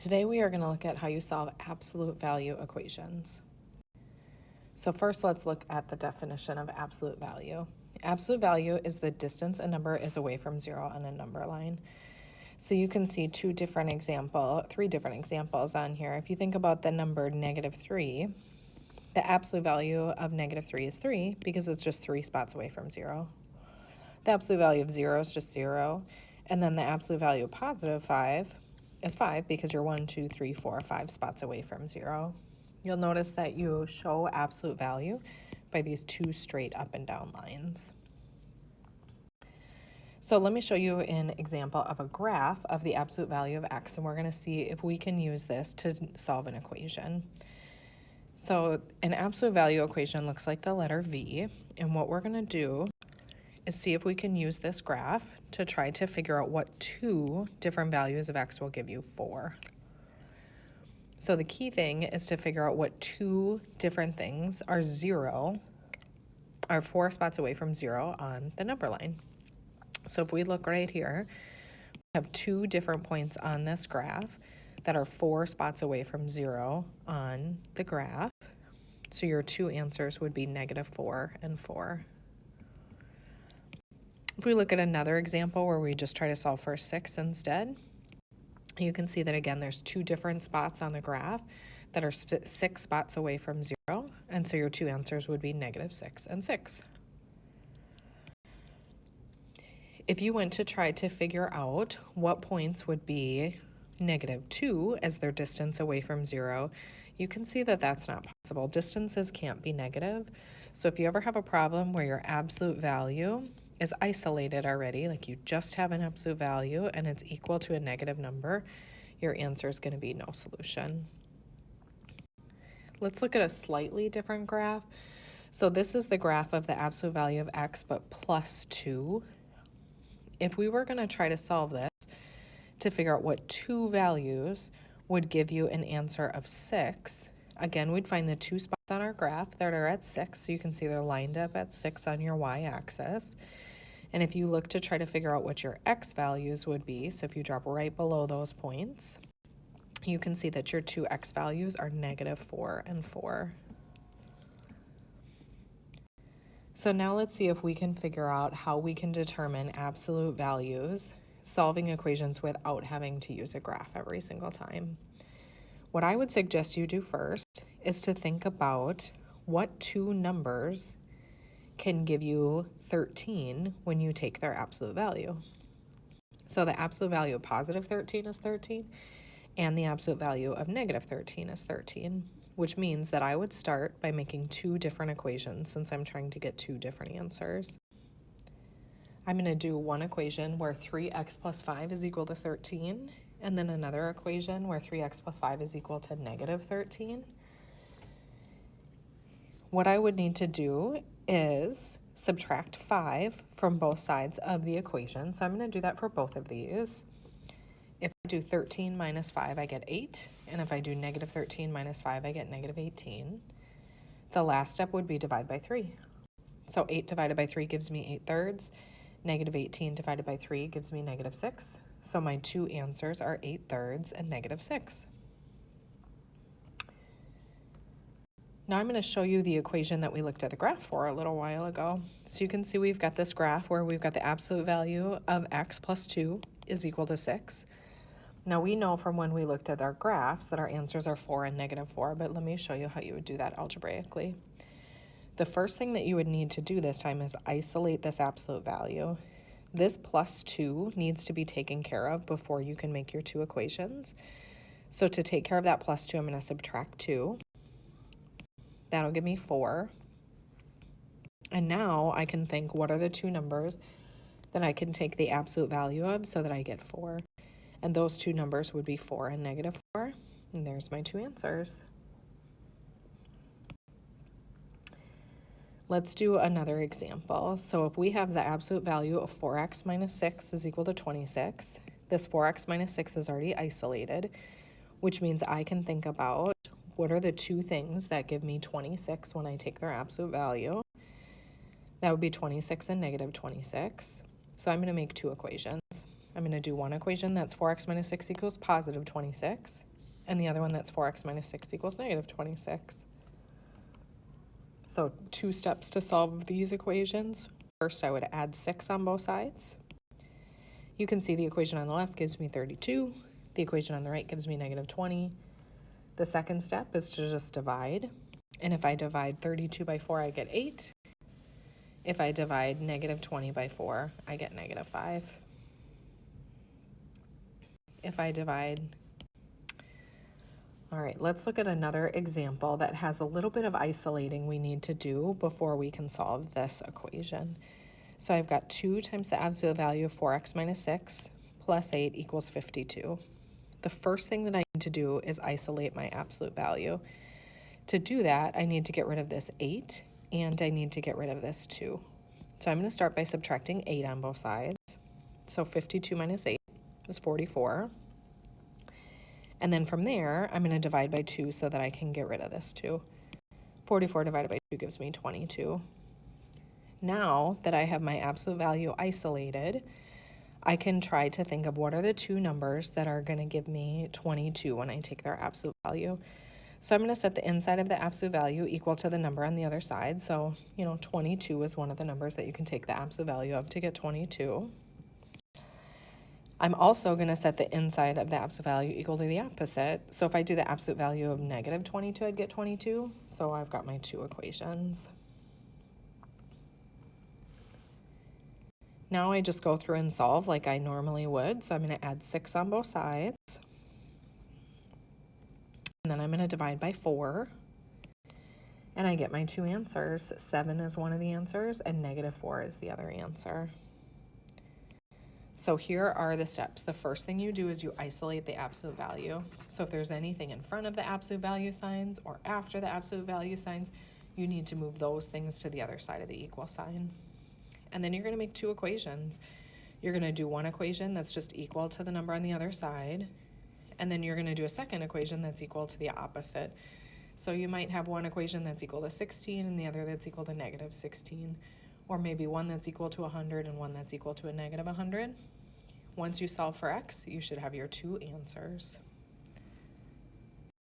Today we are going to look at how you solve absolute value equations. So first let's look at the definition of absolute value. Absolute value is the distance a number is away from zero on a number line. So you can see three different examples on here. If you think about the number -3, the absolute value of -3 is 3 because it's just 3 spots away from 0. The absolute value of 0 is just 0. And then the absolute value of +5 is 5 because you're 1, 2, 3, 4, 5 spots away from 0. You'll notice that you show absolute value by these two straight up and down lines. So let me show you an example of a graph of the absolute value of x, and we're going to see if we can use this to solve an equation. So an absolute value equation looks like the letter V, and what we're going to do is see if we can use this graph to try to figure out what two different values of x will give you 4. So the key thing is to figure out what two different things are 4 spots away from 0 on the number line. So if we look right here, we have two different points on this graph that are 4 spots away from 0 on the graph. So your two answers would be -4 and 4. If we look at another example where we just try to solve for 6 instead, you can see that again there's two different spots on the graph that are 6 spots away from 0, and so your two answers would be -6 and 6. If you went to try to figure out what points would be -2 as their distance away from 0, you can see that that's not possible. Distances can't be negative. So if you ever have a problem where your absolute value is isolated already, like you just have an absolute value and it's equal to a negative number, your answer is going to be no solution. Let's look at a slightly different graph. So this is the graph of the absolute value of x, but +2. If we were going to try to solve this to figure out what two values would give you an answer of 6, again, we'd find the two spots on our graph that are at 6, so you can see they're lined up at 6 on your y-axis. And if you look to try to figure out what your x values would be, so if you drop right below those points, you can see that your two x values are -4 and 4. So now let's see if we can figure out how we can determine absolute values solving equations without having to use a graph every single time. What I would suggest you do first is to think about what two numbers can give you 13 when you take their absolute value. So the absolute value of +13 is 13, and the absolute value of -13 is 13, which means that I would start by making two different equations since I'm trying to get two different answers. I'm going to do one equation where 3x plus 5 is equal to 13, and then another equation where 3x plus 5 is equal to -13. What I would need to do is subtract 5 from both sides of the equation. So I'm going to do that for both of these. If I do 13 minus 5, I get 8. And if I do -13 minus 5, I get -18. The last step would be divide by 3. So 8 divided by 3 gives me 8/3. -18 divided by 3 gives me -6. So my two answers are 8/3 and -6. Now I'm going to show you the equation that we looked at the graph for a little while ago. So you can see we've got this graph where we've got the absolute value of x plus 2 is equal to 6. Now we know from when we looked at our graphs that our answers are 4 and -4, but let me show you how you would do that algebraically. The first thing that you would need to do this time is isolate this absolute value. This +2 needs to be taken care of before you can make your two equations. So to take care of that +2, I'm going to subtract 2. That'll give me 4. And now I can think, what are the two numbers that I can take the absolute value of so that I get 4? And those two numbers would be 4 and -4. And there's my two answers. Let's do another example. So if we have the absolute value of 4x minus 6 is equal to 26, this 4x minus 6 is already isolated, which means I can think about what are the two things that give me 26 when I take their absolute value. That would be 26 and -26. So I'm going to make two equations. I'm going to do one equation that's 4x minus 6 equals positive 26. and the other one that's 4x minus 6 equals negative 26. So 2 steps to solve these equations. First, I would add 6 on both sides. You can see the equation on the left gives me 32. The equation on the right gives me negative 20. The second step is to just divide. And if I divide 32 by 4, I get 8. If I divide negative 20 by 4, I get negative 5. If I divide... All right, let's look at another example that has a little bit of isolating we need to do before we can solve this equation. So I've got 2 times the absolute value of 4x minus 6 plus 8 equals 52. The first thing that I need to do is isolate my absolute value. To do that, I need to get rid of this 8, and I need to get rid of this 2. So I'm going to start by subtracting 8 on both sides. So 52 minus 8 is 44. And then from there, I'm going to divide by 2 so that I can get rid of this 2. 44 divided by 2 gives me 22. Now that I have my absolute value isolated, I can try to think of what are the 2 numbers that are going to give me 22 when I take their absolute value. So I'm going to set the inside of the absolute value equal to the number on the other side. So, 22 is one of the numbers that you can take the absolute value of to get 22. I'm also going to set the inside of the absolute value equal to the opposite. So if I do the absolute value of negative 22, I'd get 22. So I've got my 2 equations. Now I just go through and solve like I normally would. So I'm going to add 6 on both sides. And then I'm going to divide by 4. And I get my 2 answers. 7 is one of the answers, and negative 4 is the other answer. So here are the steps. The first thing you do is you isolate the absolute value. So if there's anything in front of the absolute value signs or after the absolute value signs, you need to move those things to the other side of the equal sign. And then you're going to make 2 equations. You're going to do one equation that's just equal to the number on the other side, and then you're going to do a second equation that's equal to the opposite. So you might have one equation that's equal to 16 and the other that's equal to negative 16, or maybe one that's equal to 100 and one that's equal to a negative 100. Once you solve for x, you should have your 2 answers.